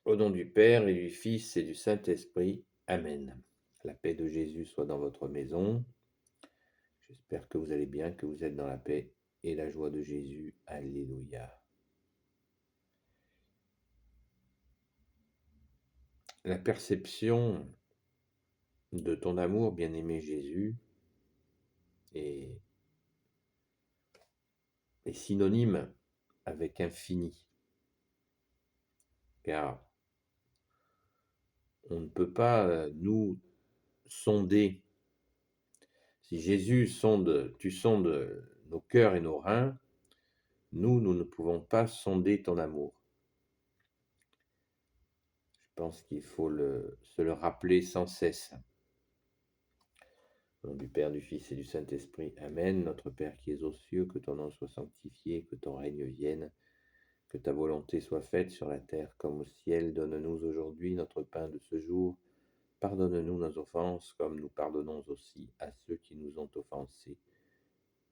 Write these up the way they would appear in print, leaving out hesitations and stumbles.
Au nom du Père et du Fils et du Saint-Esprit. Amen. La paix de Jésus soit dans votre maison. J'espère que vous allez bien, que vous êtes dans la paix et la joie de Jésus. Alléluia. La perception de ton amour, bien-aimé Jésus, est synonyme avec infini. Car on ne peut pas nous sonder. Si Jésus tu sondes nos cœurs et nos reins, nous ne pouvons pas sonder ton amour. Je pense qu'il faut se le rappeler sans cesse. Au nom du Père, du Fils et du Saint-Esprit. Amen. Notre Père qui es aux cieux, que ton nom soit sanctifié, que ton règne vienne, que ta volonté soit faite sur la terre comme au ciel. Donne-nous aujourd'hui notre pain de ce jour. Pardonne-nous nos offenses, comme nous pardonnons aussi à ceux qui nous ont offensés.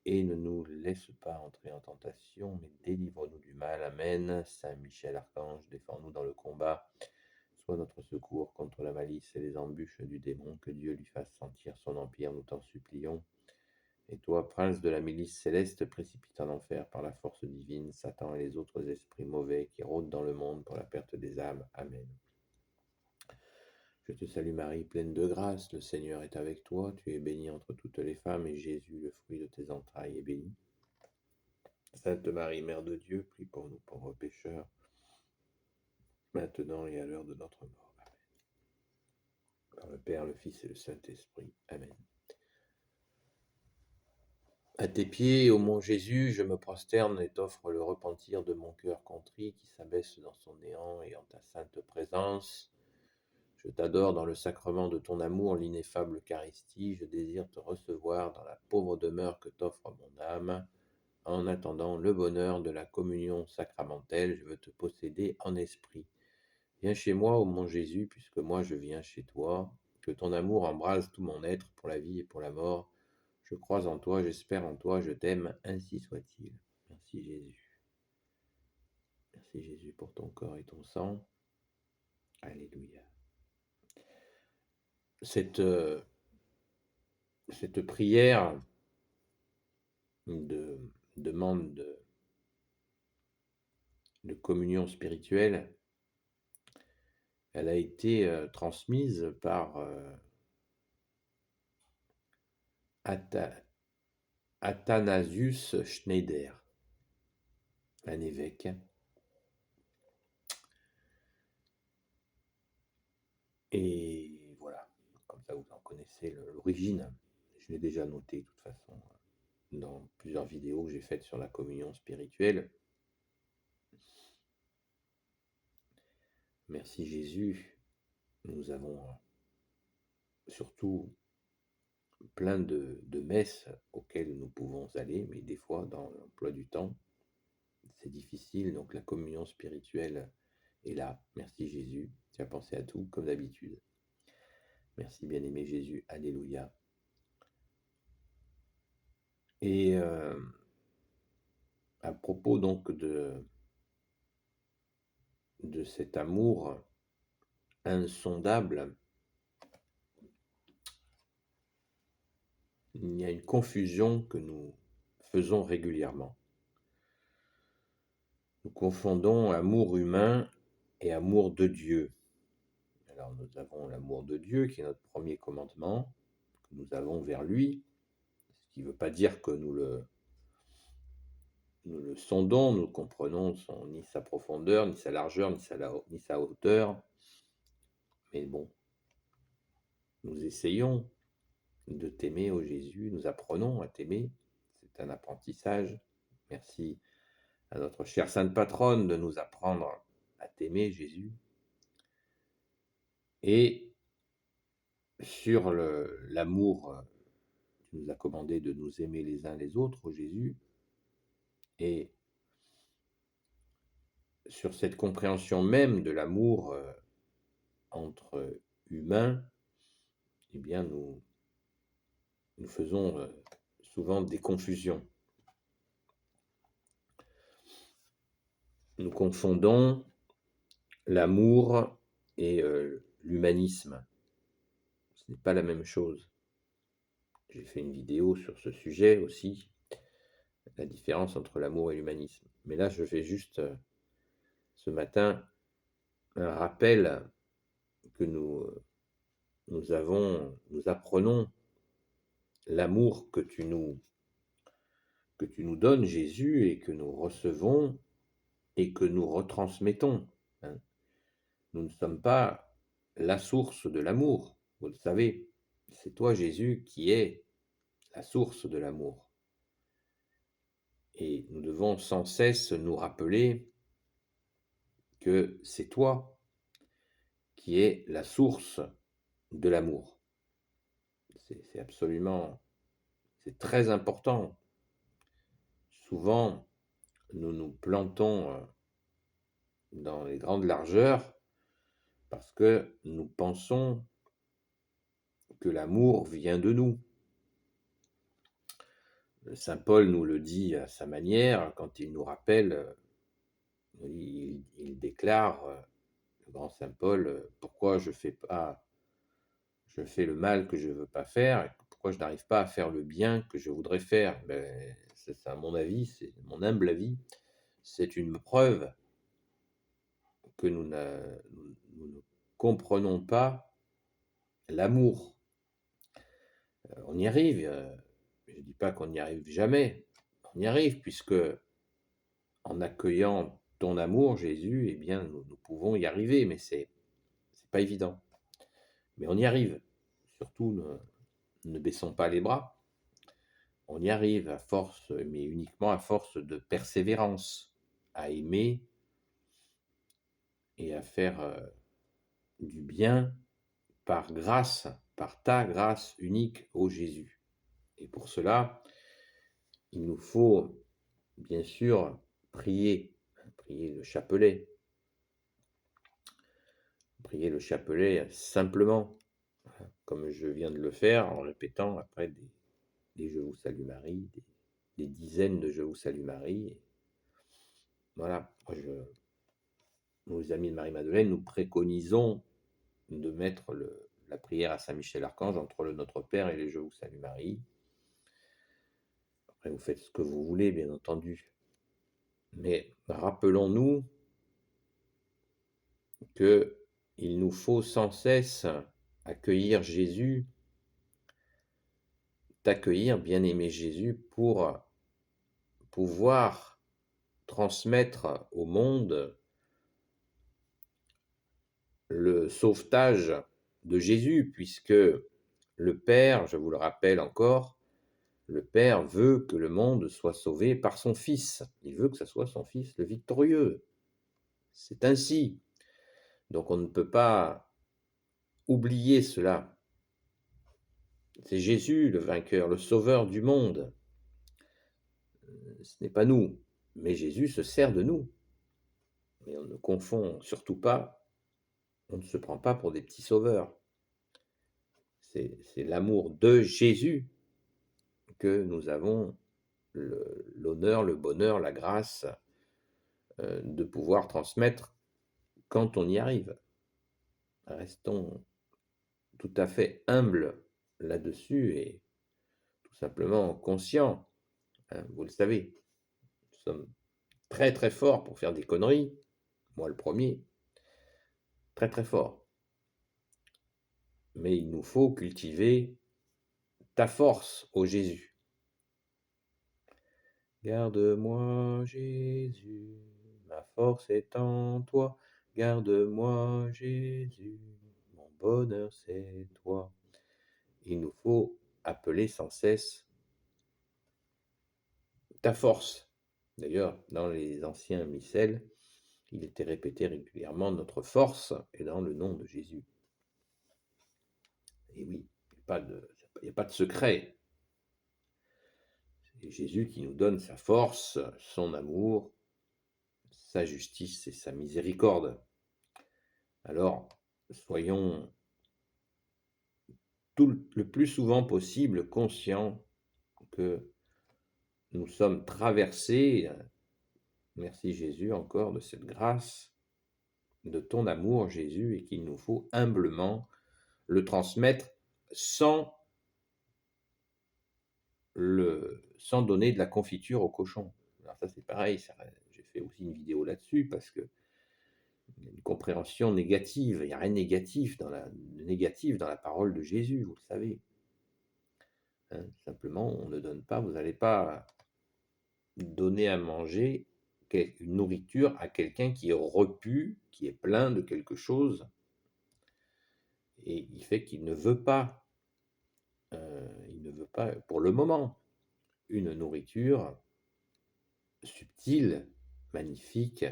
Et ne nous laisse pas entrer en tentation, mais délivre-nous du mal. Amen. Saint Michel Archange, défends-nous dans le combat. Sois notre secours contre la malice et les embûches du démon. Que Dieu lui fasse sentir son empire, nous t'en supplions. Et toi, prince de la milice céleste, précipite en enfer par la force divine Satan et les autres esprits mauvais qui rôdent dans le monde pour la perte des âmes. Amen. Je te salue Marie, pleine de grâce, le Seigneur est avec toi, tu es bénie entre toutes les femmes, et Jésus, le fruit de tes entrailles, est béni. Sainte Marie, Mère de Dieu, prie pour nous pauvres pécheurs, maintenant et à l'heure de notre mort. Amen. Par le Père, le Fils et le Saint-Esprit. Amen. À tes pieds, ô mon Jésus, je me prosterne et t'offre le repentir de mon cœur contrit qui s'abaisse dans son néant et en ta sainte présence. Je t'adore dans le sacrement de ton amour, l'ineffable Eucharistie. Je désire te recevoir dans la pauvre demeure que t'offre mon âme. En attendant le bonheur de la communion sacramentelle, je veux te posséder en esprit. Viens chez moi, ô mon Jésus, puisque moi je viens chez toi. Que ton amour embrase tout mon être pour la vie et pour la mort. Je crois en toi, j'espère en toi, je t'aime, ainsi soit-il. Merci Jésus. Merci Jésus pour ton corps et ton sang. Alléluia. Cette prière de demande de communion spirituelle, elle a été transmise par Athanasius Schneider, un évêque. Et voilà, comme ça vous en connaissez l'origine. Je l'ai déjà noté de toute façon dans plusieurs vidéos que j'ai faites sur la communion spirituelle. Merci Jésus. Nous avons surtout plein de messes auxquelles nous pouvons aller, mais des fois dans l'emploi du temps, c'est difficile. Donc la communion spirituelle est là. Merci Jésus. Tu as pensé à tout comme d'habitude. Merci bien-aimé Jésus. Alléluia. Et à propos donc de cet amour insondable, il y a une confusion que nous faisons régulièrement. Nous confondons amour humain et amour de Dieu. Alors nous avons l'amour de Dieu qui est notre premier commandement, que nous avons vers lui, ce qui ne veut pas dire que nous le sondons, nous comprenons ni sa profondeur, ni sa largeur, ni sa hauteur. Mais bon, nous essayons de t'aimer, ô Jésus, nous apprenons à t'aimer, c'est un apprentissage. Merci à notre chère Sainte Patronne de nous apprendre à t'aimer, Jésus. Et sur l'amour, tu nous as commandé de nous aimer les uns les autres, ô Jésus. Et sur cette compréhension même de l'amour entre humains, eh bien nous faisons souvent des confusions. Nous confondons l'amour et l'humanisme. Ce n'est pas la même chose. J'ai fait une vidéo sur ce sujet aussi, la différence entre l'amour et l'humanisme. Mais là, je fais juste ce matin un rappel que nous apprenons l'amour que tu nous donnes, Jésus, et que nous recevons et que nous retransmettons, hein. Nous ne sommes pas la source de l'amour, vous le savez. C'est toi, Jésus, qui es la source de l'amour. Et nous devons sans cesse nous rappeler que c'est toi qui es la source de l'amour. C'est absolument, c'est très important. Souvent, nous nous plantons dans les grandes largeurs parce que nous pensons que l'amour vient de nous. Saint Paul nous le dit à sa manière quand il nous rappelle, il déclare, le grand Saint Paul, pourquoi je fais le mal que je ne veux pas faire, et pourquoi je n'arrive pas à faire le bien que je voudrais faire. Ben, c'est à mon avis, c'est mon humble avis, c'est une preuve que nous ne comprenons pas l'amour. On y arrive, je ne dis pas qu'on n'y arrive jamais, on y arrive puisque en accueillant ton amour, Jésus, eh bien, nous pouvons y arriver, mais c'est pas évident. Mais on y arrive. Surtout, ne baissons pas les bras. On y arrive à force, mais uniquement à force de persévérance, à aimer et à faire du bien par grâce, par ta grâce unique, ô Jésus. Et pour cela, il nous faut bien sûr prier le chapelet. Prier le chapelet simplement, comme je viens de le faire, en répétant après des Je vous salue Marie, des dizaines de Je vous salue Marie. Et voilà, nos amis de Marie-Madeleine, nous préconisons de mettre la prière à Saint-Michel-Archange entre le Notre Père et les Je vous salue Marie. Après, vous faites ce que vous voulez, bien entendu. Mais rappelons-nous qu'il nous faut sans cesse accueillir Jésus, t'accueillir, bien-aimé Jésus, pour pouvoir transmettre au monde le sauvetage de Jésus, puisque le Père, je vous le rappelle encore, le Père veut que le monde soit sauvé par son Fils. Il veut que ce soit son Fils le victorieux. C'est ainsi. Donc on ne peut pas oublier cela. C'est Jésus le vainqueur, le sauveur du monde. Ce n'est pas nous, mais Jésus se sert de nous. Mais on ne confond surtout pas, on ne se prend pas pour des petits sauveurs. C'est l'amour de Jésus que nous avons l'honneur, le bonheur, la grâce de pouvoir transmettre quand on y arrive. Restons tout à fait humbles là-dessus et tout simplement conscients. Hein, vous le savez, nous sommes très très forts pour faire des conneries, moi le premier, très très fort. Mais il nous faut cultiver ta force, ô Jésus. Garde-moi, Jésus, ma force est en toi. Garde-moi, Jésus, mon bonheur c'est toi. Il nous faut appeler sans cesse ta force. D'ailleurs, dans les anciens missels, il était répété régulièrement notre force est dans le nom de Jésus. Et oui, il n'y a pas de secret. C'est Jésus qui nous donne sa force, son amour, sa justice et sa miséricorde. Alors, soyons le plus souvent possible conscients que nous sommes traversés, merci Jésus encore, de cette grâce de ton amour, Jésus, et qu'il nous faut humblement le transmettre sans sans donner de la confiture au cochon. Alors ça, c'est pareil, j'ai fait aussi une vidéo là-dessus parce que il y a une compréhension négative. Il n'y a rien de négatif dans la parole de Jésus, vous le savez. Hein. Simplement, on ne donne pas, vous n'allez pas donner à manger une nourriture à quelqu'un qui est repu, qui est plein de quelque chose, et il fait qu'il ne veut pas, pour le moment, une nourriture subtile, magnifique,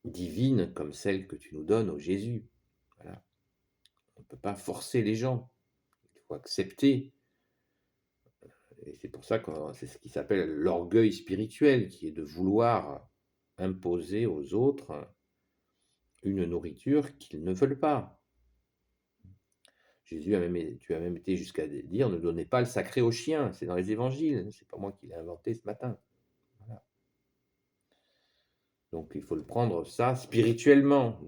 divine, comme celle que tu nous donnes, ô Jésus. Voilà. On ne peut pas forcer les gens, il faut accepter. Et c'est pour ça que c'est ce qui s'appelle l'orgueil spirituel, qui est de vouloir imposer aux autres une nourriture qu'ils ne veulent pas. Tu as même été jusqu'à dire ne donnez pas le sacré aux chiens, c'est dans les évangiles, c'est pas moi qui l'ai inventé ce matin. Voilà. Donc il faut le prendre ça spirituellement.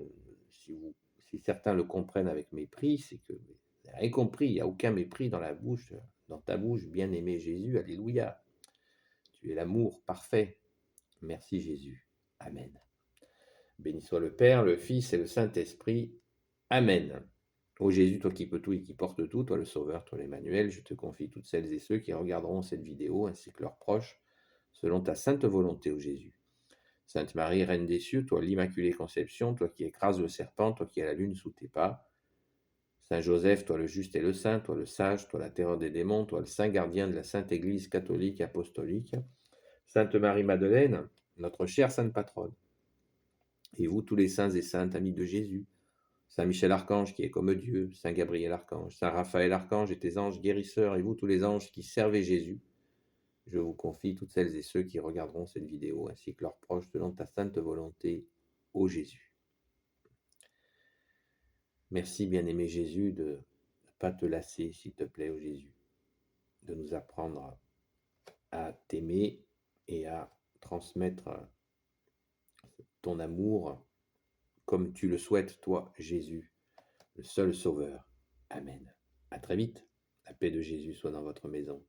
Si certains le comprennent avec mépris, c'est que vous n'avez rien compris, il n'y a aucun mépris dans ta bouche, bien-aimé Jésus, alléluia. Tu es l'amour parfait. Merci Jésus. Amen. Béni soit le Père, le Fils et le Saint-Esprit. Amen. Ô Jésus, toi qui peux tout et qui portes tout, toi le Sauveur, toi l'Emmanuel, je te confie toutes celles et ceux qui regarderont cette vidéo, ainsi que leurs proches, selon ta sainte volonté, ô Jésus. Sainte Marie, Reine des cieux, toi l'Immaculée Conception, toi qui écrases le serpent, toi qui as la lune sous tes pas. Saint Joseph, toi le juste et le saint, toi le sage, toi la terreur des démons, toi le saint gardien de la Sainte Église catholique apostolique. Sainte Marie-Madeleine, notre chère sainte patronne. Et vous, tous les saints et saintes amis de Jésus, Saint Michel Archange qui est comme Dieu, Saint Gabriel Archange, Saint Raphaël Archange et tes anges guérisseurs, et vous tous les anges qui servez Jésus, je vous confie toutes celles et ceux qui regarderont cette vidéo, ainsi que leurs proches, selon ta sainte volonté, ô Jésus. Merci bien-aimé Jésus de ne pas te lasser, s'il te plaît, ô Jésus, de nous apprendre à t'aimer et à transmettre ton amour comme tu le souhaites, toi, Jésus, le seul Sauveur. Amen. À très vite. La paix de Jésus soit dans votre maison.